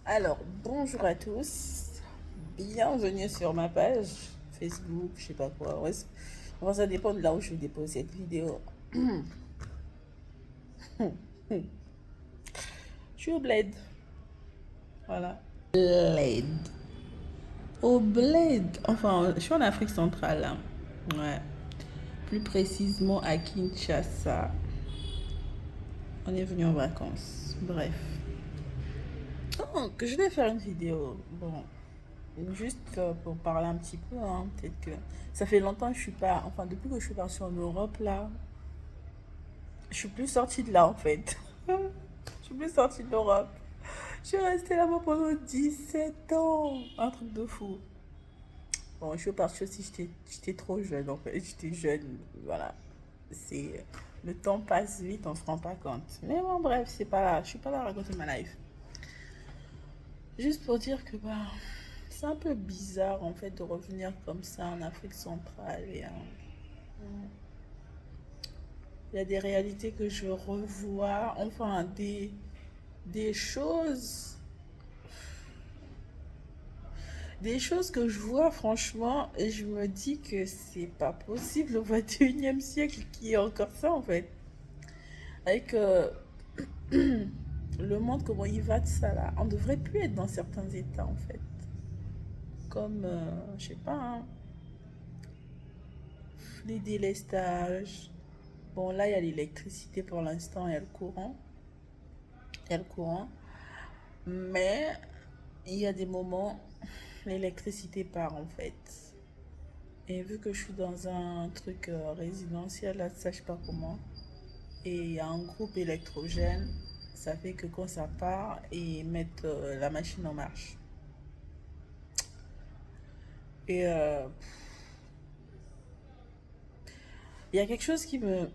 Alors, bonjour à tous. Bienvenue sur ma page Facebook, je sais pas quoi. Ouais, enfin, ça dépend de là où je dépose cette vidéo. Je suis au bled. Voilà. Bled. Au bled. Enfin, je suis en Afrique centrale, là. Ouais. Plus précisément à Kinshasa. On est venu en vacances. Bref. Donc, je vais faire une vidéo. Bon, juste pour parler un petit peu, hein, peut-être que ça fait longtemps que je suis pas, enfin depuis que je suis partie en Europe là, je suis plus sortie de là en fait. Je suis plus sortie de l'Europe. Je suis restée là-bas pendant 17 ans, un truc de fou. Bon, je suis partie aussi, j'étais trop jeune en fait, j'étais jeune, voilà. C'est le temps passe vite, on se rend pas compte. Mais bon, bref, c'est pas là, je suis pas là à raconter ma life. Juste pour dire que bah c'est un peu bizarre en fait de revenir comme ça en Afrique centrale. Et, il y a des réalités que je revois, enfin des choses, des choses que je vois franchement et je me dis que c'est pas possible au 21e siècle qu'il y ait encore ça en fait. Avec le monde, comment il va de ça là, on devrait plus être dans certains états en fait. Comme, je sais pas, hein, les délestages. Bon, là, il y a l'électricité pour l'instant, il y a le courant. Il y a le courant. Mais il y a des moments, l'électricité part en fait. Et vu que je suis dans un truc résidentiel, là, ça, je sais pas comment. Et il y a un groupe électrogène, ça fait que quand ça part, ils mettent la machine en marche. Et il y a quelque chose qui me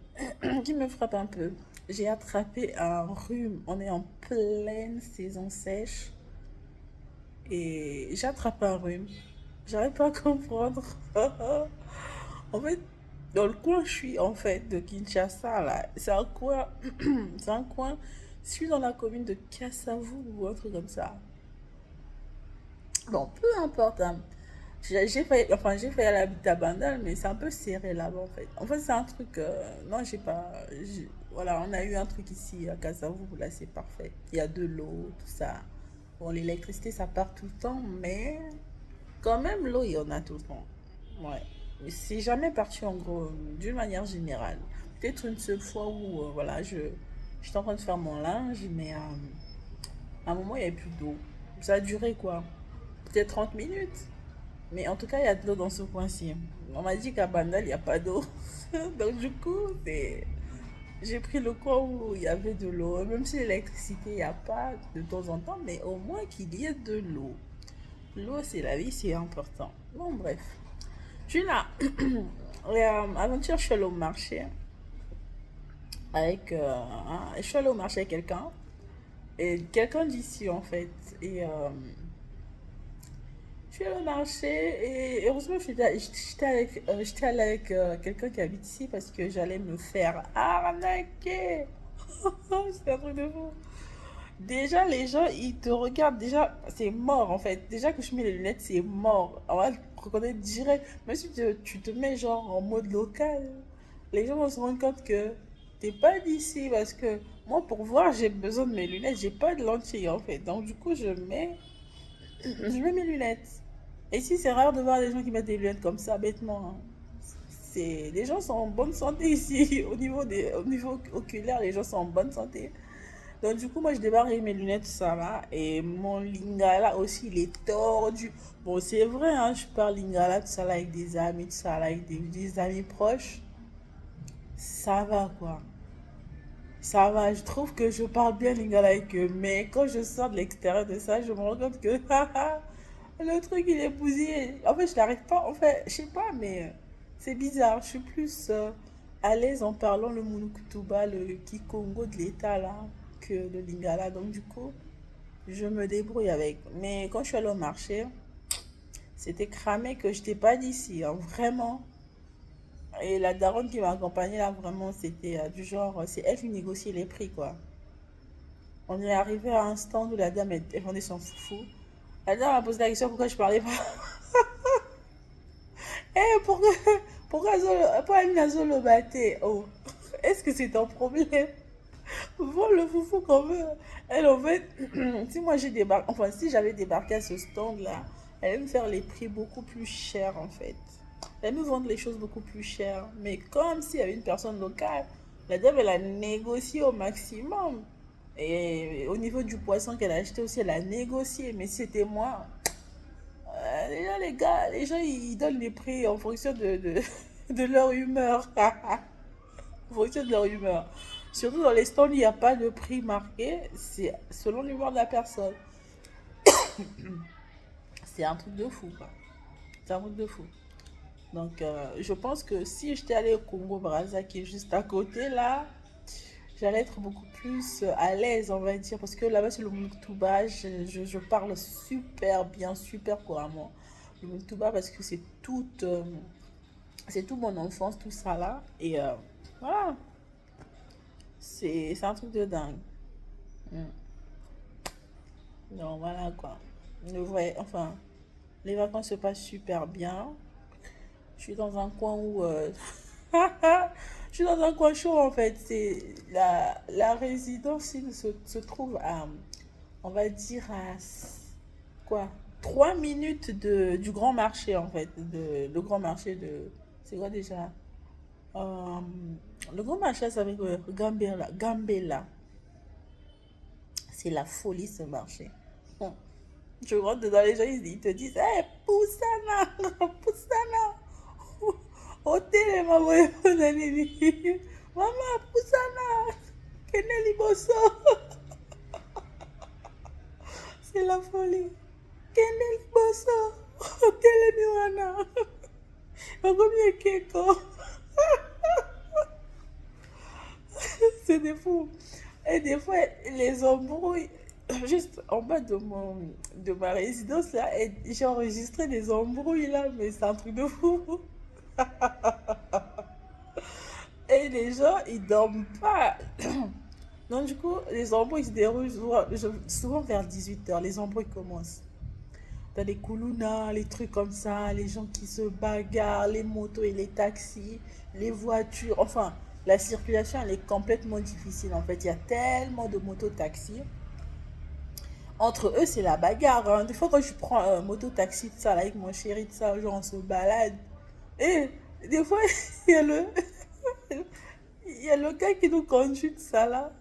frappe un peu. J'ai attrapé un rhume. On est en pleine saison sèche. Et j'attrape un rhume. J'arrive pas à comprendre. En fait, dans le coin, je suis en fait de Kinshasa, là. C'est un coin. C'est un coin. Je suis dans la commune de Kassavu ou un truc comme ça. Bon, peu importe, hein. J'ai failli, enfin, j'ai failli aller à Bandal, mais c'est un peu serré là-bas en fait. En fait, c'est un truc. Non, j'ai pas. Voilà, on a eu un truc ici à Kassavu, là, c'est parfait. Il y a de l'eau, tout ça. Bon, l'électricité, ça part tout le temps, mais quand même, l'eau, il y en a tout le temps. Ouais. Mais c'est jamais parti en gros, d'une manière générale. Peut-être une seule fois où, voilà, j'étais en train de faire mon linge, mais à un moment, il n'y avait plus d'eau. Ça a duré quoi? Peut-être 30 minutes. Mais en tout cas, il y a de l'eau dans ce coin-ci. On m'a dit qu'à Bandal, il n'y a pas d'eau. Donc, du coup, j'ai pris le coin où il y avait de l'eau. Même si l'électricité, il n'y a pas de temps en temps, mais au moins qu'il y ait de l'eau. L'eau, c'est la vie, c'est important. Bon, bref. Je suis là. Et, avant-hier, je suis allée au marché avec. Je suis allée au marché avec quelqu'un. Et quelqu'un d'ici, en fait. Et je suis allée au marché. Et heureusement, j'étais allée avec quelqu'un qui habite ici parce que j'allais me faire arnaquer. C'est un truc de fou. Déjà, les gens, ils te regardent. Déjà, c'est mort en fait. Déjà que je mets les lunettes, c'est mort. On va te reconnaître direct. Même si tu te mets genre en mode local, les gens vont se rendre compte que t'es pas d'ici. Parce que moi, pour voir, j'ai besoin de mes lunettes. J'ai pas de lentilles en fait. Donc, du coup, je mets mes lunettes. Et ici, c'est rare de voir des gens qui mettent des lunettes comme ça, bêtement, hein. Les gens sont en bonne santé ici. Au niveau oculaire, les gens sont en bonne santé. Donc du coup, moi, je débarque avec mes lunettes, ça va. Et mon lingala aussi, il est tordu. Bon, c'est vrai, hein, je parle lingala, tout ça là, avec des amis, tout ça là, avec des amis proches. Ça va, quoi. Ça va, je trouve que je parle bien lingala avec eux. Mais quand je sors de l'extérieur de ça, je me rends compte que le truc, il est bousillé. En fait, je n'arrive pas. En fait, je sais pas, mais c'est bizarre. Je suis plus à l'aise en parlant le Munukutuba, le Kikongo de l'État, là, que le lingala. Donc, du coup, je me débrouille avec. Mais quand je suis allée au marché, c'était cramé que je n'étais pas d'ici, hein, vraiment. Et la daronne qui m'a accompagnée là, vraiment, c'était du genre, c'est elle qui négociait les prix, quoi. On est arrivé à un stand où la dame, elle vendait son foufou. La dame m'a posé la question pourquoi je parlais pas. Eh, pourquoi elle n'a le batté? Oh, est-ce que c'est un problème? Vends le foufou qu'on veut. Elle, en fait, si moi j'ai débarqué, enfin, si j'avais débarqué à ce stand-là, elle allait me faire les prix beaucoup plus chers, en fait. Elle allait me vendre les choses beaucoup plus chères. Mais comme s'il y avait une personne locale, la dame, elle a négocié au maximum. Et au niveau du poisson qu'elle a acheté aussi, elle a négocié. Mais si c'était moi, déjà, les gars, les gens, ils donnent les prix en fonction de leur humeur. En fonction de leur humeur. Surtout dans les stands, il n'y a pas de prix marqué, c'est selon l'humeur de la personne. C'est un truc de fou, quoi. C'est un truc de fou. Donc, je pense que si j'étais allée au Congo-Brazza, qui est juste à côté, là, j'allais être beaucoup plus à l'aise, on va dire. Parce que là-bas, c'est le Muktuba, je parle super bien, super couramment. Le Muktuba, parce que c'est tout mon enfance, tout ça là. Et voilà, c'est un truc de dingue. Mm. Donc voilà quoi. Le vrai, enfin, les vacances se passent super bien. Je suis dans un coin où... je suis dans un coin chaud en fait. C'est la résidence il se trouve à, on va dire à quoi? 3 minutes du grand marché en fait. Le grand marché de... C'est quoi déjà? Euh, le grand marché, ça veut dire Gambela. Gambela. C'est la folie ce marché. Hum. Tu rentres dans les gens, ils te disent, hey, Poussana, Poussana. Hôtel, maman, maman, Poussana, Keneli Bosso. C'est la folie. Keneli Bosso, Hôtel, Miwana. Combien Keko. C'est des fous. Et des fois, les embrouilles, juste en bas de ma résidence, là, et j'ai enregistré des embrouilles, là, mais c'est un truc de fou. Et les gens, ils dorment pas. Donc, du coup, les embrouilles se déroulent souvent vers 18h. Les embrouilles commencent. T'as les koulounas, les trucs comme ça, les gens qui se bagarrent, les motos et les taxis, les voitures. Enfin, la circulation, elle est complètement difficile. En fait, il y a tellement de motos-taxis. Entre eux, c'est la bagarre, hein. Des fois, quand je prends un moto-taxi, de ça, là, avec mon chéri, de ça, genre, on se balade. Et des fois, il y a il y a le gars qui nous conduit de ça, là.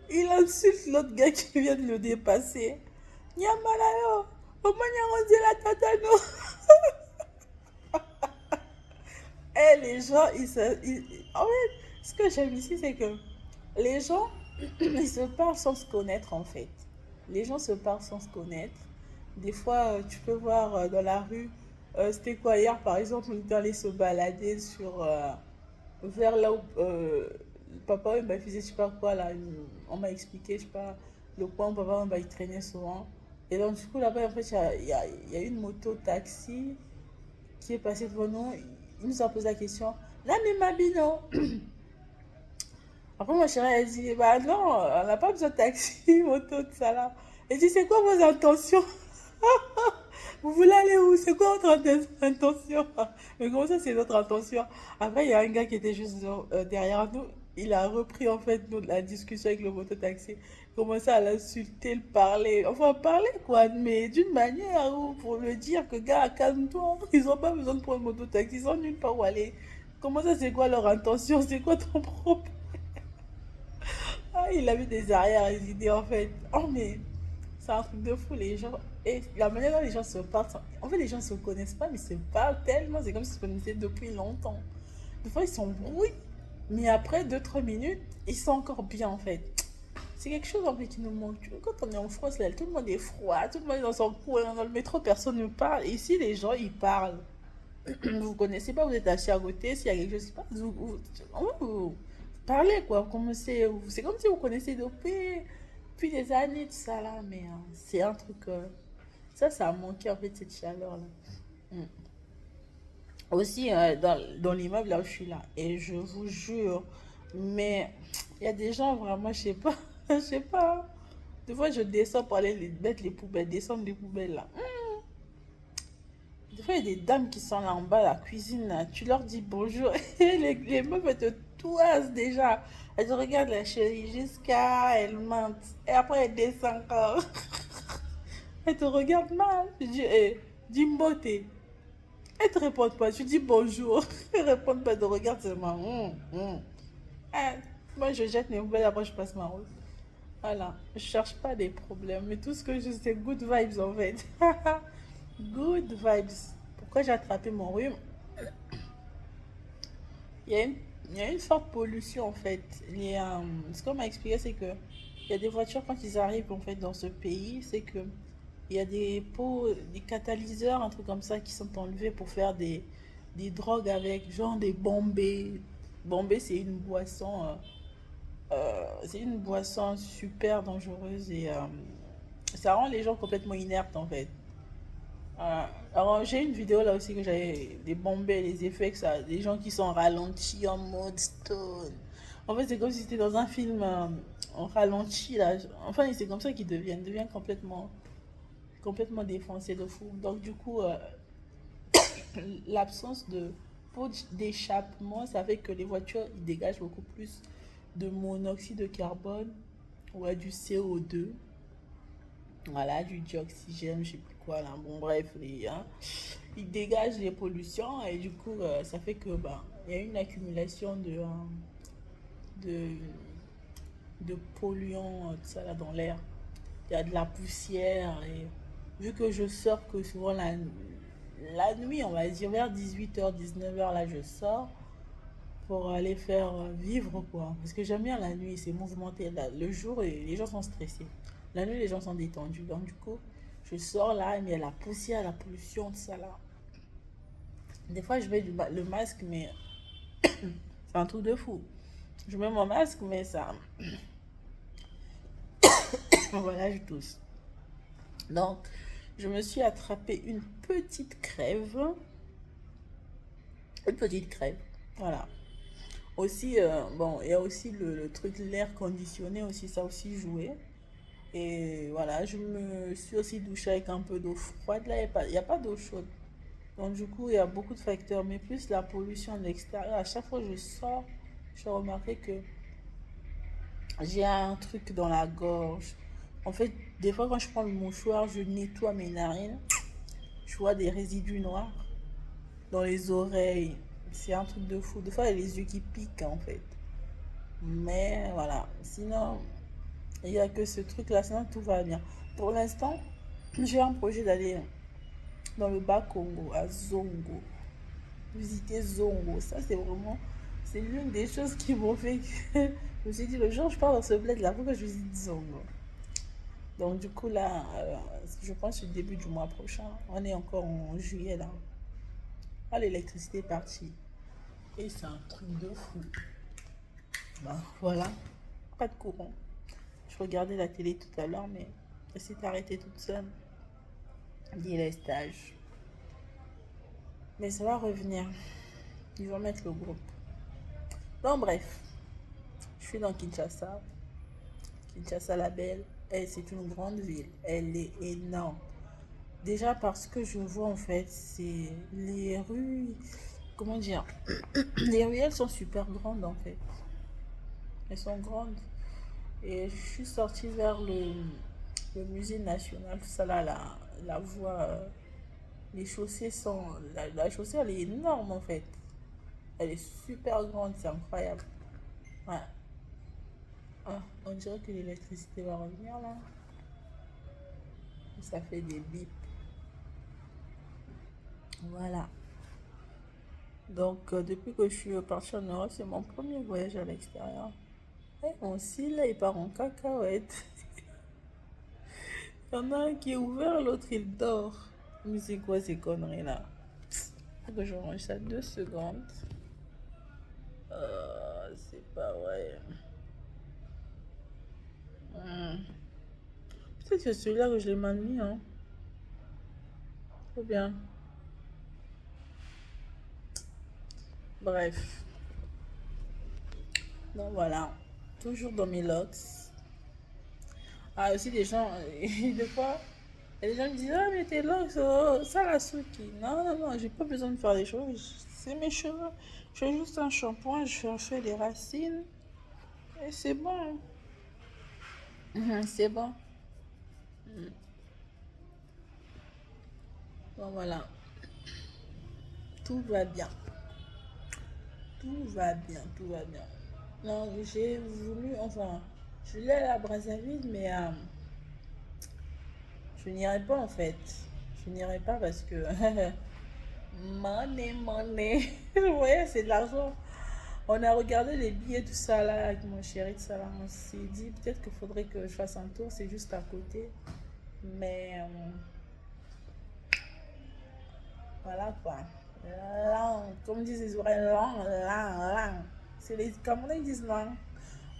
Il insulte l'autre gars qui vient de le dépasser. Nyamalayo, comment on dit la tatano? Et les gens, en fait, ce que j'aime ici, c'est que les gens, ils se parlent sans se connaître, en fait. Les gens se parlent sans se connaître. Des fois, tu peux voir dans la rue, c'était quoi hier, par exemple, on était allé se balader vers là où papa il m'a fait, je sais pas quoi, là, on m'a expliqué, je sais pas, le coin où papa il traînait souvent. Et donc, du coup, là-bas, en fait, il y a une moto-taxi qui est passée devant nous. Il nous a posé la question, là, mais ma bino. Après, ma chérie, elle dit, bah non, on n'a pas besoin de taxi, moto, tout ça là. Elle dit, c'est quoi vos intentions? Vous voulez aller où? C'est quoi votre intention? Mais comment ça, c'est notre intention? Après, il y a un gars qui était juste derrière nous. Il a repris en fait la discussion avec le mototaxi. Il commençait à l'insulter, le parler. Enfin, parler quoi, mais d'une manière où pour le dire que gars, calme-toi. Ils n'ont pas besoin de prendre le mototaxi. Ils ont nulle part où aller. Comment ça, c'est quoi leur intention? C'est quoi ton problème? Ah, il a mis des arrières les idées en fait. Oh, mais c'est un truc de fou, les gens. Et la manière dont les gens se parlent. En fait, les gens ne se connaissent pas, mais ils se parlent tellement. C'est comme s'ils se connaissaient depuis longtemps. Des fois, ils s'embrouillent, mais après 2 3 minutes, ils sont encore bien en fait. C'est quelque chose en fait qui nous manque. Quand on est en France, là, tout le monde est froid, tout le monde est dans son coin. Dans le métro, personne ne parle. Ici, les gens, ils parlent. Vous connaissez pas, vous êtes assis à côté, s'il y a quelque chose qui passe, vous parlez quoi. C'est comme si vous connaissez depuis des années, tout ça là, mais c'est un truc. Ça a manqué en fait, cette chaleur-là. Mm. Aussi, dans l'immeuble là où je suis là, et je vous jure, mais il y a des gens vraiment, je sais pas, je sais pas. Des fois, je descends pour aller mettre les poubelles, descendre les poubelles là. Des fois, il y a des dames qui sont là en bas, la cuisine, là. Tu leur dis bonjour. Et les meufs, elles te toisent déjà. Elles te regardent la chérie jusqu'à elles mentent. Et après, elles descendent encore. Elles te regardent mal. Je dis, eh, dis mbote. Elles te répondent pas. Tu dis bonjour. Elles répondent pas. Elles te regardent seulement. Ah, moi, je jette mes poubelles, après, je passe ma route. Voilà. Je cherche pas des problèmes. Mais tout ce que je sais, c'est good vibes en fait. Good vibes. Pourquoi j'ai attrapé mon rhume? Il y a une, il y a une forte pollution en fait. Ce qu'on m'a expliqué, c'est que il y a des voitures quand ils arrivent en fait dans ce pays, c'est que il y a des pots, des catalyseurs, un truc comme ça qui sont enlevés pour faire des drogues avec, genre des bombés. Bombé, c'est une boisson super dangereuse et ça rend les gens complètement inertes en fait. Alors, j'ai une vidéo là aussi que j'avais des bombes, les effets que ça, des gens qui sont ralentis en mode stone. En fait, c'est comme si c'était dans un film en ralenti là. Enfin, c'est comme ça qu'ils deviennent complètement défoncés de fou. Donc, du coup, l'absence de pot d'échappement, ça fait que les voitures ils dégagent beaucoup plus de monoxyde de carbone ou du CO2. Voilà, du dioxygène, je sais plus quoi là. Bon, bref, ils dégagent les pollutions et du coup, ça fait que bah, il y a une accumulation de, de polluants, tout ça là dans l'air. Il y a de la poussière et vu que je sors que souvent la nuit, on va dire vers 18h, 19h, là je sors pour aller faire vivre quoi. Parce que j'aime bien la nuit, c'est mouvementé. Le jour, les gens sont stressés. La nuit, les gens sont détendus. Donc du coup, je sors là, mais il y a la poussière, la pollution, tout ça là. Des fois, je mets le masque, mais c'est un truc de fou. Je mets mon masque, mais ça... Voilà, je tousse. Donc, je me suis attrapé une petite crève. Une petite crève. Voilà. Aussi, bon, il y a aussi le truc, l'air conditionné aussi, ça aussi joué. Et voilà, je me suis aussi douchée avec un peu d'eau froide. Là, il y a pas d'eau chaude. Donc, du coup, il y a beaucoup de facteurs. Mais plus la pollution de l'extérieur. À chaque fois que je sors, je remarqué que j'ai un truc dans la gorge. En fait, des fois, quand je prends le mouchoir, je nettoie mes narines. Je vois des résidus noirs dans les oreilles. C'est un truc de fou. Des fois, il y a les yeux qui piquent, en fait. Mais voilà. Sinon, il n'y a que ce truc-là. Sinon, tout va bien. Pour l'instant, j'ai un projet d'aller dans le bas Congo, à Zongo. Visiter Zongo. Ça, c'est vraiment... C'est l'une des choses qui m'ont fait que... Je me suis dit, le jour où je pars dans ce bled-là, pourquoi je visite Zongo? Donc, du coup, là, je pense au début du mois prochain. On est encore en juillet, là. Ah, l'électricité est partie. Et c'est un truc de fou. Bah, voilà. Pas de courant. Je regardais la télé tout à l'heure, mais elle s'est arrêtée toute seule. Délestage. Mais ça va revenir. Ils vont mettre le groupe. Donc, bref. Je suis dans Kinshasa. Kinshasa la belle. Et c'est une grande ville. Elle est énorme. Déjà parce que je vois en fait, c'est les rues. Comment dire? Les ruelles sont super grandes en fait. Elles sont grandes. Et je suis sortie vers le musée national. Tout ça là, la voie. Les chaussées sont. La chaussée elle est énorme en fait. Elle est super grande, c'est incroyable. Ouais. Ah, on dirait que l'électricité va revenir là. Ça fait des bips. Voilà. Donc, depuis que je suis partie en Europe, c'est mon premier voyage à l'extérieur. Et mon cil, là, il part en cacahuète. Il y en a un qui est ouvert, l'autre, il dort. Mais c'est quoi ces conneries-là? Faut que je range ça 2 secondes. C'est pas vrai. Hmm. Peut-être que c'est celui-là que je l'ai mal mis, hein. Trop bien. Bref. Donc voilà. Toujours dans mes locks. Ah, aussi des gens, des fois, il y a des gens qui disent, ah, mais tes locks, ça la Suki. Non, non, non, j'ai pas besoin de faire des choses. C'est mes cheveux. Je fais juste un shampoing, fais des racines. Et c'est bon. C'est bon. Bon, voilà. Tout va bien. Tout va bien, tout va bien. Non, j'ai voulu, enfin, je voulais aller à Brazzaville, mais je n'irai pas en fait. Je n'irai pas parce que money, money. Vous voyez, c'est de l'argent. On a regardé les billets, tout ça là, avec mon chéri, tout ça là. On s'est dit peut-être qu'il faudrait que je fasse un tour, c'est juste à côté. Mais voilà quoi. Lang, comme disent les oreilles, lang, lang, lang. C'est les Camerounais qui disent lang.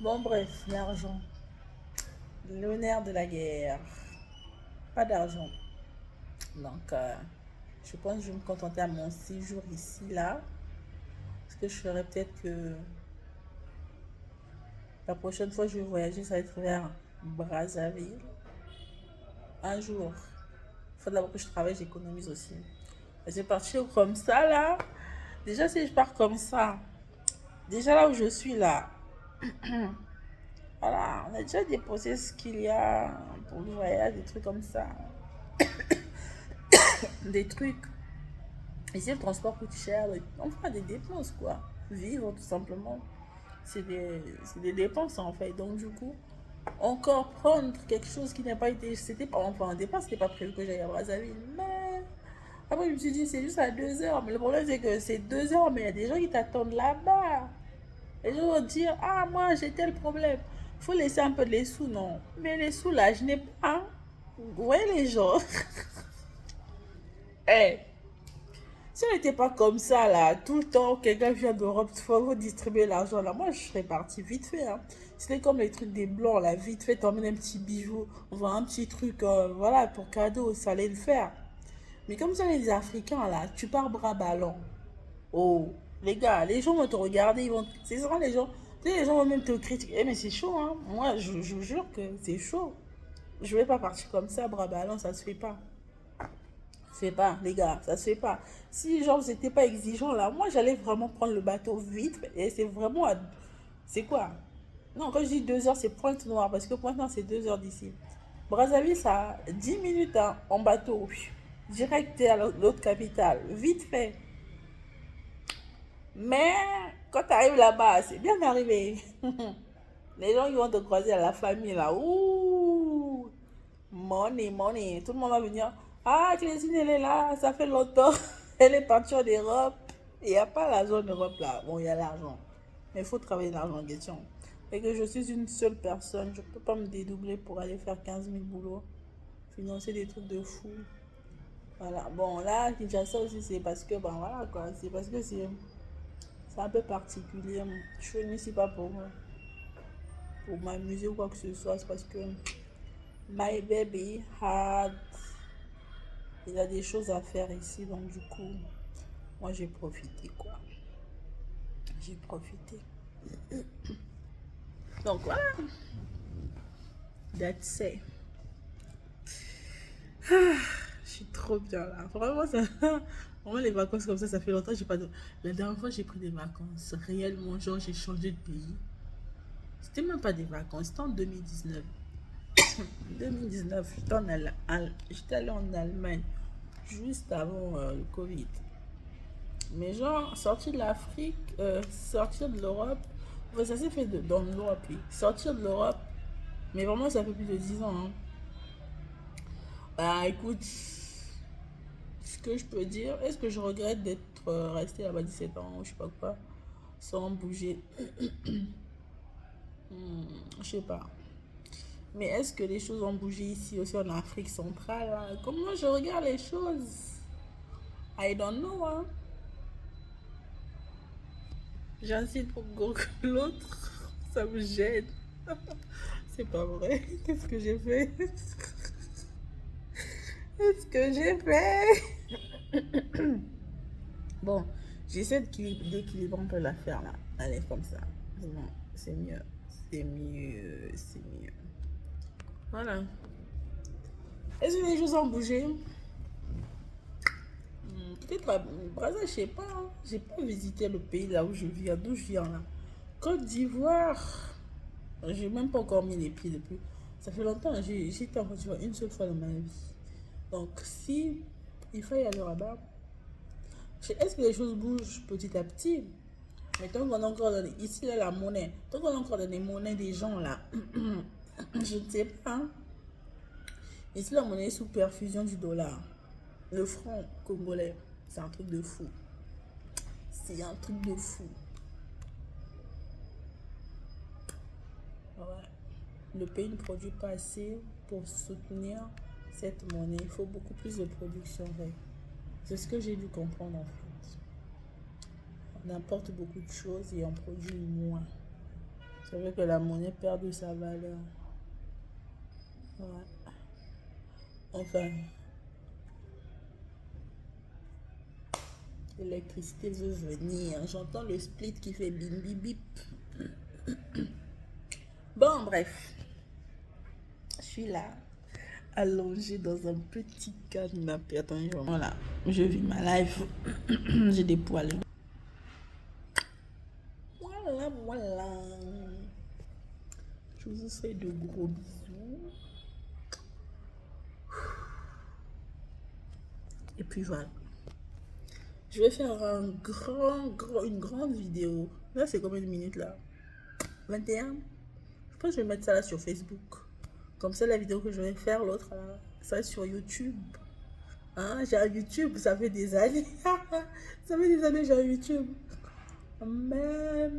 Bon, bref, l'argent. Le nerf de la guerre. Pas d'argent. Donc, je pense que je vais me contenter à mon séjour ici, là. Ce que je ferais peut-être que la prochaine fois que je vais voyager, ça va être vers Brazzaville. Un jour. Il faut d'abord que je travaille, j'économise aussi. Je vais partir comme ça, là. Déjà, si je pars comme ça, déjà là où je suis, là, voilà, on a déjà déposé ce qu'il y a pour le voyage, des trucs comme ça. Des trucs. Ici, le transport coûte cher. On fera des dépenses, quoi. Vivre, tout simplement. C'est des dépenses, en fait. Donc, du coup, encore prendre quelque chose qui n'a pas été. C'était pas. Enfin, au départ, c'était pas prévu que j'aille à Brazzaville. Mais. Après, je me suis dit, c'est juste à 2 heures. Mais le problème, c'est que c'est 2 heures, mais il y a des gens qui t'attendent là-bas. Les gens vont dire, ah, moi, j'ai tel problème. Il faut laisser un peu de les sous, non. Mais les sous, là, je n'ai pas. Hein. Vous voyez les gens. Eh, si on n'était pas comme ça, là, tout le temps, quelqu'un vient d'Europe, il faut vous distribuer l'argent, là, moi, je serais parti vite fait, hein. C'était comme les trucs des blancs, là, vite fait, t'emmènes un petit bijou, on voit un petit truc, voilà, pour cadeau, ça allait le faire. Mais comme ça, les Africains, là, tu pars bras ballants. Oh, les gars, les gens vont te regarder, ils vont. C'est ça, les gens. Tu sais, les gens vont même te critiquer. Eh, mais c'est chaud, hein. Moi, je vous jure que c'est chaud. Je vais pas partir comme ça, bras ballants, ça se fait pas. Ça se fait pas, les gars, ça se fait pas. Si, genre, vous n'étiez pas exigeant, là, moi, j'allais vraiment prendre le bateau vite. Et c'est vraiment. C'est quoi? Non, quand je dis 2 heures, c'est Pointe-Noire, parce que Pointe-Noire, c'est 2 heures d'ici. Brazzaville, ça a 10 minutes hein, en bateau. Direct, t'es à l'autre capitale. Vite fait. Mais quand tu arrives là-bas, c'est bien arrivé. Les gens, ils vont te croiser à la famille, là. Ouh, money, money. Tout le monde va venir. Ah, Clézine, elle est là. Ça fait longtemps. Elle est partie en Europe. Il n'y a pas l'argent en Europe, là. Bon, il y a l'argent. Mais il faut travailler l'argent en question. Et que je suis une seule personne. Je ne peux pas me dédoubler pour aller faire 15 000 boulots. Financer des trucs de fou. Voilà. Bon, là, Kinshasa aussi, c'est parce que, ben voilà, quoi. C'est parce que c'est un peu particulier. Je suis venue ici pas pour m'amuser ou quoi que ce soit. C'est parce que my baby had. Il a des choses à faire ici. Donc, du coup, moi, j'ai profité, quoi. J'ai profité. Donc, voilà. That's it. Je suis trop bien là. Vraiment, ça. Vraiment, les vacances comme ça fait longtemps que j'ai pas de. La dernière fois, j'ai pris des vacances. Réellement, genre, j'ai changé de pays. C'était même pas des vacances, c'était en 2019. 2019, j'étais allée en Allemagne juste avant le Covid. Mais genre, sortir de l'Afrique, sortir de l'Europe, enfin, ça s'est fait dans l'Europe, oui. Sortir de l'Europe, mais vraiment, ça fait plus de 10 ans. Hein. Bah écoute, ce que je peux dire, est-ce que je regrette d'être resté là-bas 17 ans ou je sais pas quoi, sans bouger. Je sais pas. Mais est-ce que les choses ont bougé ici aussi en Afrique centrale là? Comment je regarde les choses? I don't know. Hein. J'incite pour gros que l'autre. Ça me gêne. C'est pas vrai. Qu'est-ce que j'ai fait? Qu'est-ce que j'ai fait? Bon, j'essaie d'équilibrer un peu l'affaire là. Allez, comme ça. Non, c'est mieux. C'est mieux. C'est mieux. Voilà. Est-ce que les choses ont bougé? Peut-être à Brazza, je sais pas, hein. J'ai pas visité le pays là où je vis, d'où je viens là. Côte d'Ivoire. J'ai même pas encore mis les pieds depuis. Ça fait longtemps, j'ai été en Côte d'Ivoire une seule fois dans ma vie. Donc si il faut y aller là-bas, est-ce que les choses bougent petit à petit? Mais tant qu'on a encore donné, ici là, la monnaie, tant qu'on a encore donné monnaie des gens là, je ne sais pas, hein. Ici la monnaie est sous perfusion du dollar. Le franc congolais, c'est un truc de fou. C'est un truc de fou. Ouais. Le pays ne produit pas assez pour soutenir cette monnaie. Il faut beaucoup plus de production. Ouais. C'est ce que j'ai dû comprendre en fait. On importe beaucoup de choses et on produit moins. C'est vrai que la monnaie perd de sa valeur. Ouais. Enfin, l'électricité veut venir. J'entends le split qui fait bim bim bip. Bon, bref. Je suis là, allongée dans un petit canapé. Attends, voilà. Je vis ma life. J'ai des poils. Voilà, voilà. Je vous fais de gros bisous. Et puis voilà. Je vais faire une grande vidéo. Là, c'est combien de minutes là? 21. Je pense que je vais mettre ça là sur Facebook. Comme ça, la vidéo que je vais faire, l'autre là, ça va sur YouTube. Hein, j'ai un YouTube, ça fait des années. Ça fait des années que j'ai un YouTube. Mais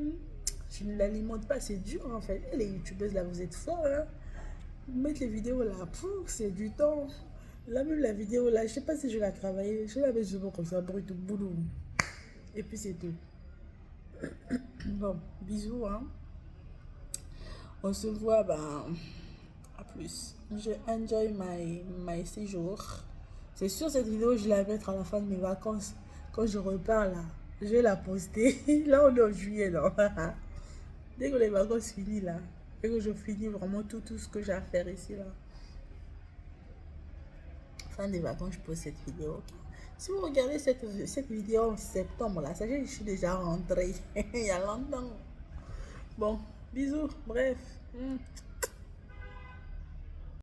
je ne l'alimente pas, c'est dur en fait. Et les youtubeuses là, vous êtes forts. Hein? Mettre les vidéos là, c'est du temps. Là même la vidéo là, je sais pas si je vais la travailler. Je la mets souvent comme ça, brut, boulot. Et puis c'est tout. Bon, bisous. Hein. On se voit, ben, à plus. Je enjoy my séjour. C'est sûr, cette vidéo, je vais la mettre à la fin de mes vacances. Quand je repars là, je vais la poster. Là, on est en juillet, non? Dès que les vacances finissent là, dès que je finis vraiment tout ce que j'ai à faire ici là, fin des vacances, je pose cette vidéo. Si vous regardez cette vidéo en septembre là, sachez que je suis déjà rentrée il y a longtemps. Bon, bisous, bref.